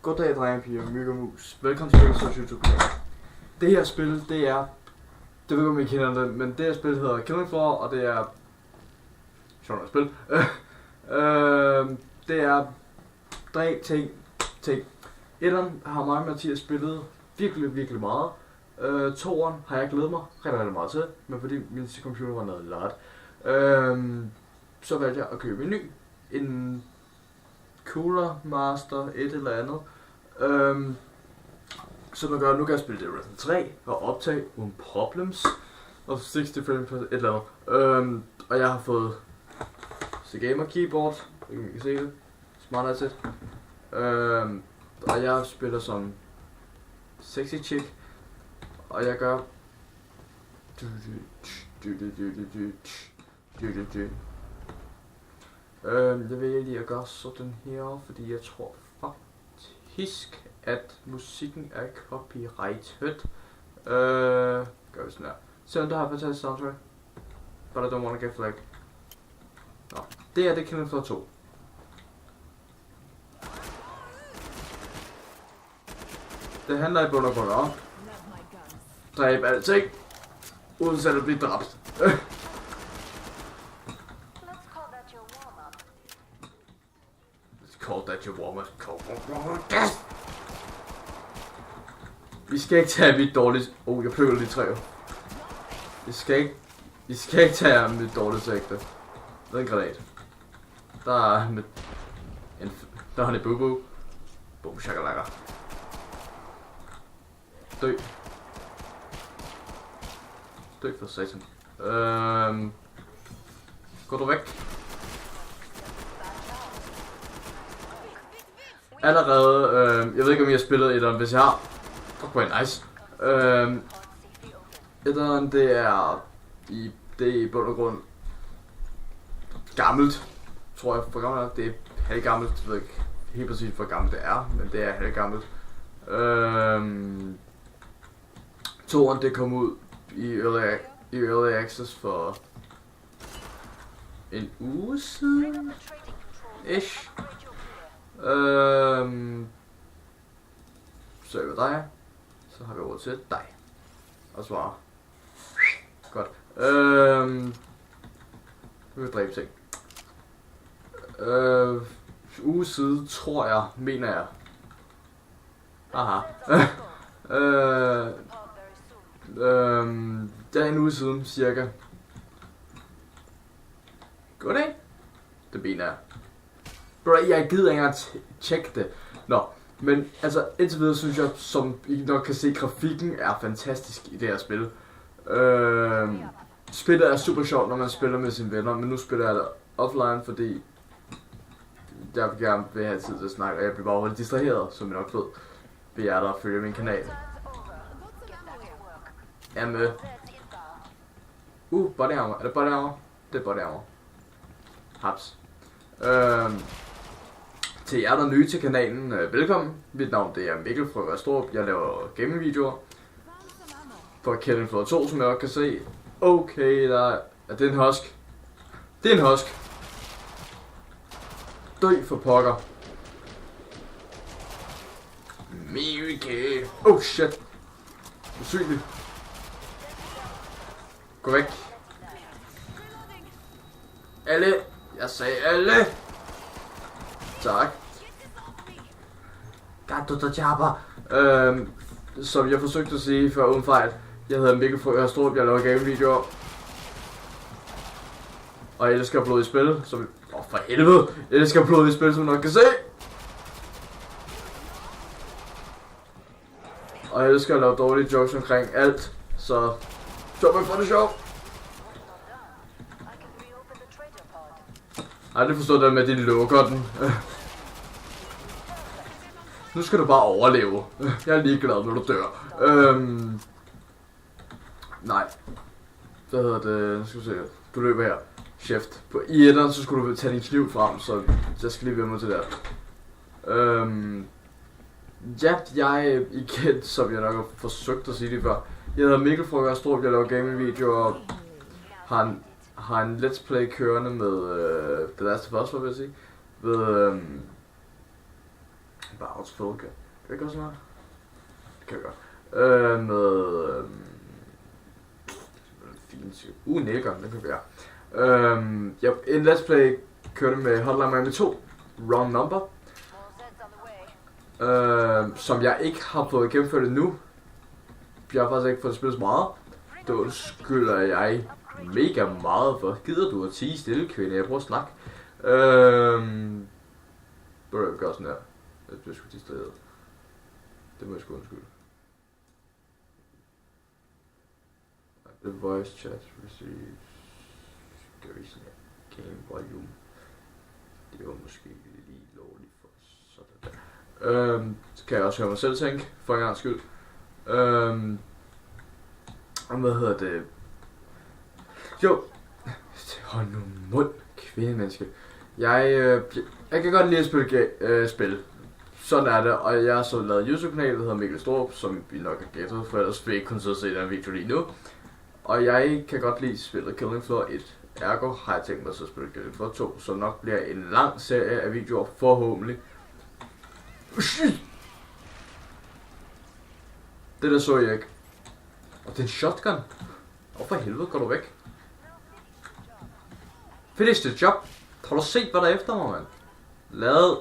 Goddag, drenge og piger, Myg og Mus. Velkommen til Myg og YouTube-kanal. Det her spil, det er... Det ved jeg, om I kender det, men det her spil hedder Killing Floor, og det er... Sjovt at spil. Det er... Tre ting. Etteren har mig og Mathias spillet virkelig meget. Toeren har jeg glædet mig rigtig meget til, men fordi min computer var noget lart. Så valgte jeg at købe en ny. En Cooler Master, et eller andet. Så man gør, nu kan jeg spille DEL1 3 og optage uden problems. Og 60 frames per et eller andet. Og jeg har fået gamer keyboard, I kan se det. Smart asset. Og jeg spiller som sexy chick. Og jeg gør det vil jeg lige at gøre sådan her, fordi jeg tror faktisk, at musikken er copyrighted. Gør vi sådan her. Selvom der har fantastisk soundtrack. But I don't wanna get flagged. Nå, det er Killing Floor 2. Det handler i bund og grund om dræb alting, uden selv at blive dræbt. Call that your warm-up. Vi skal ikke tage mit dårligt... jeg plukker lige træer. Vi skal ikke tage mit dårligt sigte. Det er en granat. Der er en bubu. Boom, shakalaka. Dø for satan. Gå du væk. Allerede, jeg ved ikke om jeg har spillet etteren, hvis jeg har. Okay, nice. Etteren, det er i bund og grund gammelt, tror jeg, for gammelt. Det er halvgammelt, jeg ved ikke helt præcis hvor gammelt det er, men det er halvgammelt. Toren, det kom ud i early access for en uge siden ish. Så er dig. Så har vi over til dig. Og svare. Godt. Nu vil jeg dræbe ting. Uge siden, tror jeg, mener jeg. Aha. Det er en uge siden, cirka. Goddag. Det mener jeg. Bro, jeg gider ikke engang tjekke det. Nå, men altså indtil videre synes jeg, som I nok kan se, grafikken er fantastisk i det her spil. Spillet er super sjovt, når man spiller med sine venner, men nu spiller jeg det offline, fordi jeg gerne vil have tid til at snakke, og jeg bliver bare hurtigt distraheret, som I nok ved, ved jer, der følger min kanal. Er med. Body armor. Er det body armor? Det er body armor. Haps. Til jer, der er nye til kanalen, velkommen. Mit navn det er Mikkel fra Restrup. Jeg laver gaming-videoer for Killing Floor 2, som jeg også kan se. Okay, der er det en husk. Det er en husk. Dø for pokker. Mike. Oh shit. Usynlig. Gå væk. Alle. Jeg sagde alle. Tak. Gato Jabba. Som jeg forsøgte at sige før uden fejl. Jeg hedder Mikkel fra Restrup. Jeg laver gamevideoer. Og jeg elsker blod i spil. Som... for helvede. Jeg elsker blod i spil, som man nok kan se. Og jeg elsker at lave dårlige jokes omkring alt. Så... så man får det sjovt. Jeg har aldrig forstået det med, at de lukker den. Nu skal du bare overleve. Jeg er ligeglad, når du dør. Nej. Hvad hedder det? Nu skal vi se. Du løber her. Shift. I etteren, så skulle du tage din kniv frem, så jeg skal lige vende mig til det her. Ja, jeg igen, som jeg nok har forsøgt at sige det før. Jeg hedder Mikkel fra Restrup, jeg laver gaming-videoer. Har en let's play kørende med The Last of Us, vil jeg sige. Ved vi bare autofill, kan vi ikke gøre sådan noget? Det kan vi godt. Med fint. Nægger, det kan vi gøre. En let's play kørte med Hotline Miami 2, Wrong Number. Som jeg ikke har fået gennemført endnu. Jeg har faktisk ikke fået spillet så meget. Det undskylder jeg mega meget for. Gider du at tige stille, kvinde? Jeg prøver at snakke. Burde jeg gøre sådan her? Jeg bliver sgu distraheret. Det må jeg sgu undskylde. The voice chat receives game volume. Det var måske lige lovligt for sådan der. Så kan jeg også høre mig selv tænke, for en gang skyld. Hvad hedder det? Jo, hold nu mund, kvindemenneske. Jeg kan godt lide at spille spil. Sådan er det, og jeg har så lavet en YouTube-kanal, der hedder Mikkel Storp, som vi nok har gættet, for ellers vil jeg ikke kun sidde og se den video lige nu. Og jeg kan godt lide spillet Killing Floor 1. Ergo har jeg tænkt mig at spille Killing Floor 2, som nok bliver en lang serie af videoer, forhåbentlig. Det der så jeg ikke. Og det er en shotgun. For helvede, går du væk? Finish the job. Har du set, hvad der er efter mig, mand? Lad.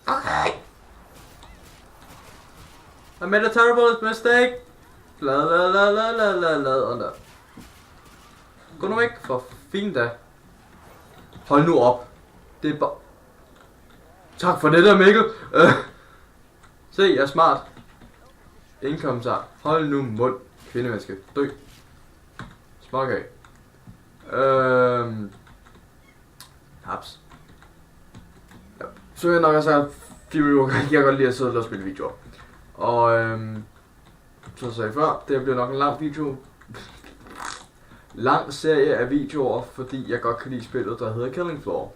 Okay. I made a terrible mistake. Lad. Gå nu væk, for fint da. Hold nu op. Det er bare... Tak for det der, Mikkel. Se, jeg er smart. Ingen kommentar. Hold nu mund, kvindemenneske. Dø. Smuk af. Haps. Ja. Så jeg nok har sagt 4 minutter. Jeg kan godt lide at sidde og spille videoer. Og så sagde jeg før, det bliver nok en lang video. Lang serie af videoer, fordi jeg godt kan lide spillet, der hedder Killing Floor.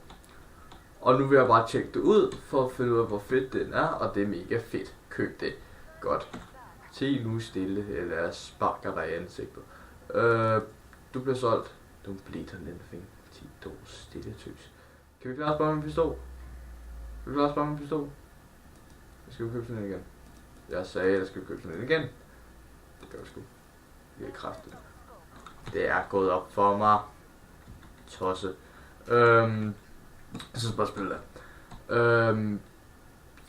Og nu vil jeg bare tjekke det ud, for at finde ud af, hvor fedt den er, og det er mega fedt. Køb det. Godt. Se nu stille, eller jeg sparker dig i ansigtet. Du bliver solgt. Du bliver den anything. 10 år stille tøs. Kan vi klare at spare min pistol? Kan vi klare at spare min pistol? Jeg skal jo købe sådan en igen. Jeg sagde, at jeg skal købe sådan en igen. Det gør jeg sgu. Det er kraftigt. Det er gået op for mig. Tosse. Jeg synes bare spille der.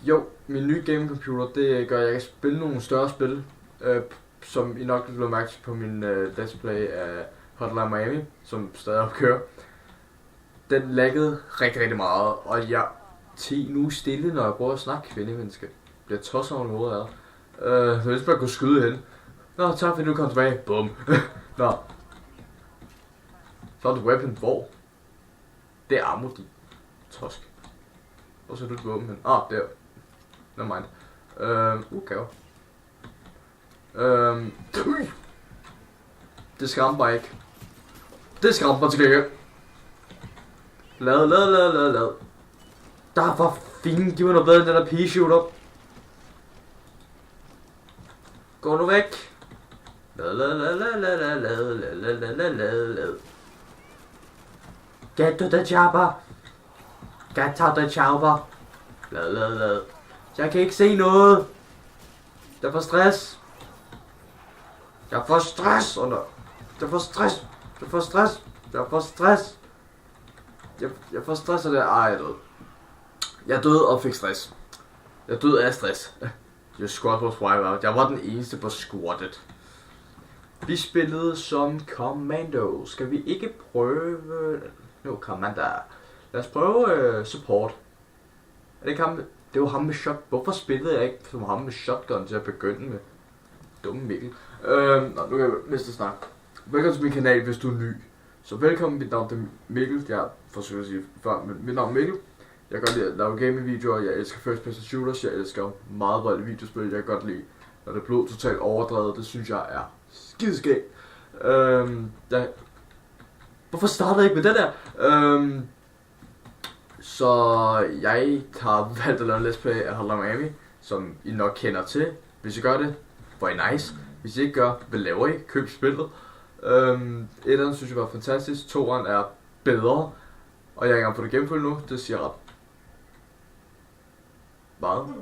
Jo, min nye gaming-computer, det gør, at jeg kan spille nogle større spil, som I nok vil mærke på min let's play af Hotline Miami, som stadig kører. Den laggede rigtig meget, og jeg nu stille, når jeg prøver at snakke kvindemenneske. Bliver tosset over noget af. Så jeg bare gå skyde hen. Nå, tak fordi du kom tilbage. Bum. Nå. Så er det weapon hvor? Det er ammo, de tosk. Og så er du et våben hen. Der. Nevermind. Gav. Det skræmmer mig ikke. Det skræmmer mig til gengæld. Lad. Der er for fint. Giv mig noget bedre end den der pea-shooter. Gå nu væk. Lad. Get to the chopper. Get to the chopper. Lad. Jeg kan ikke se noget. Jeg får stress. Jeg får stress. Jeg får stress af det. Jeg døde. Jeg døde og fik stress. Jeg døde af stress. Jeg squat was wipeout. Jeg var den eneste på squattet. Vi spillede som commando. Skal vi ikke prøve... commander. Lad os prøve support. Er det ikke ham? Det var ham med shot. Hvorfor spillede jeg ikke som ham med shotgun til at begynde med? Dumme Mikkel. Nu kan jeg miste snak. Velkommen til min kanal, hvis du er ny. Så velkommen, mit navn er Mikkel. Jeg forsøger at sige før, men mit navn er Mikkel. Jeg kan godt lide at lave gaming-videoer. Jeg elsker first person shooters. Jeg elsker meget voldelige videospil. Jeg kan godt lide, når det er blod totalt overdrevet. Det synes jeg er skideskægt. Hvorfor starter jeg ikke med det der? Så jeg har valgt at lave en let's play af Hotline Miami, som I nok kender til. Hvis I gør det, hvor I nice. Hvis I ikke gør, hvad laver I? Køb spillet. Etteren synes jeg var fantastisk. Toeren er bedre. Og jeg har ikke engang fået det gennemført nu, det siger ret meget.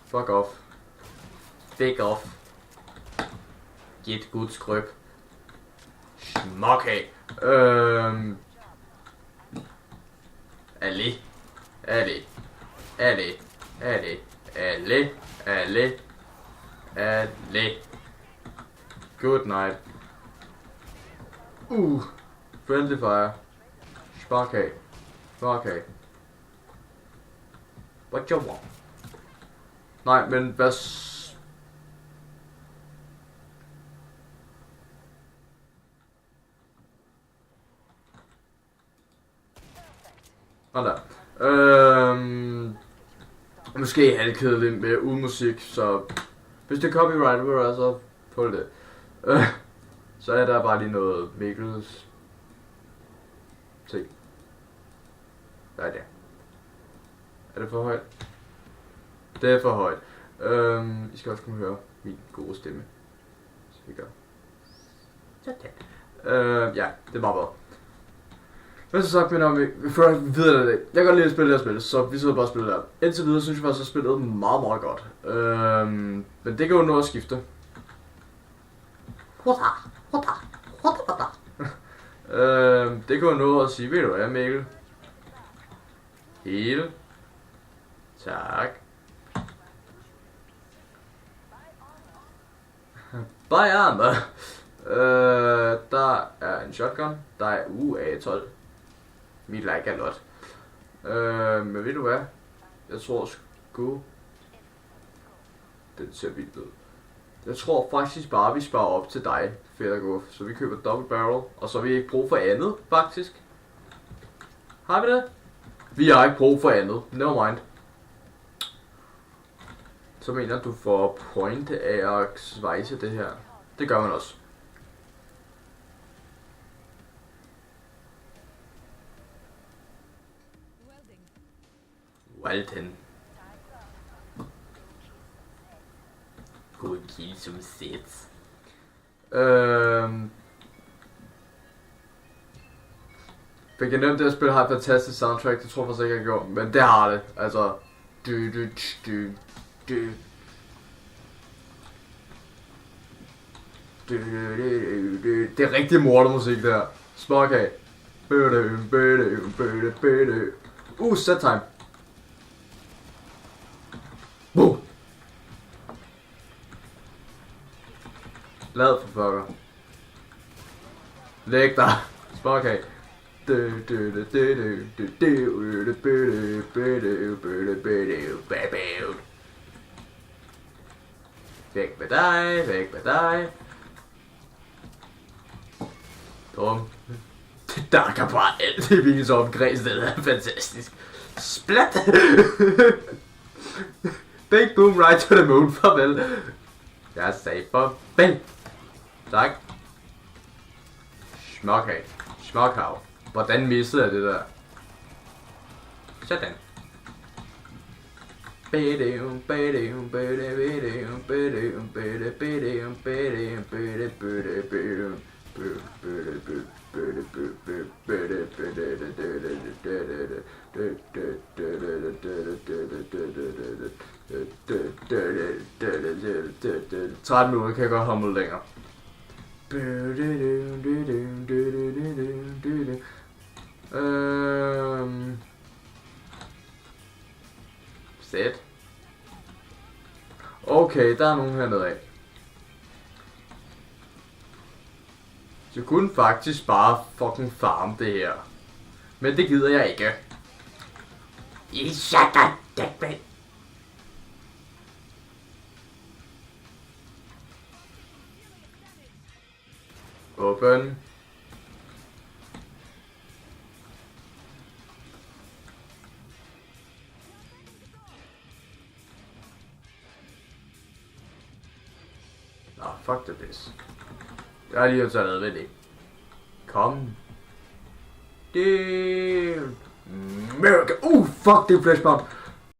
Fuck off. Fuck off. Get good skrøb. Smokke. Ali. Ali. Ali. Ali. Ali. Ali. Ali. Good night. Friendly fire. Spark af. Spark af. What you want? Nej, men hvad... Sådan der. Måske er det kedeligt med uden musik, så... Hvis det er copyright, vil jeg så få det. Så er der bare lige noget Mikkels... Se. Hvad er det? Er det for højt? Det er for højt. I skal også kunne høre min gode stemme. Så vi gør. Sådan. Ja, det er meget godt. Men så sagt, men om vi før videre det. Jeg kan godt lide at spille det her spil, så vi sidder bare og spiller der. Indtil videre synes jeg faktisk, at jeg spillet meget, meget godt. Men det kan jo nå at skifte. Det kan jo nå at sige, ved du hvad, Mikkel? Hele. Tak. Bare armer. Der er en shotgun. Der er A12. Mit like er lot. Men ved du hvad? Jeg tror sgu... Den ser vildt ud. Jeg tror faktisk bare, vi sparer op til dig, Fædderguf. Så vi køber double barrel. Og så har vi ikke brug for andet, faktisk. Har vi det? Vi har ikke brug for andet. Never mind. Så mener du får point af at svejse det her. Det gør man også. Walton. God kill som sits. Fik jeg nemt det at spille har et fantastisk soundtrack, det tror jeg faktisk ikke jeg gjorde, men det har det, altså. Det er rigtig mordermusik der. Spark af. Set time. Boom. Lad for fucker. Læg dig. Spark af. Væk med dig, væk med dig. Bum. Der kan bare alt i min omkreds, det er fantastisk. Splat! Big boom right to the moon, farvel. Jeg sagde farvel. Tak. Smokhav. Smokhav. Hvordan missede jeg det der? Sådan. $13 minutter kan jeg godt hamle længere. Sæt. Okay, der er nogen hernede af. Så jeg kunne faktisk bare fucking farme det her. Men det gider jeg ikke. I shut up, dickbait. Open. Fuck the piss. Jeg har lige taget noget ved det. Kom. Dude. America. Fuck, det er flashbomb.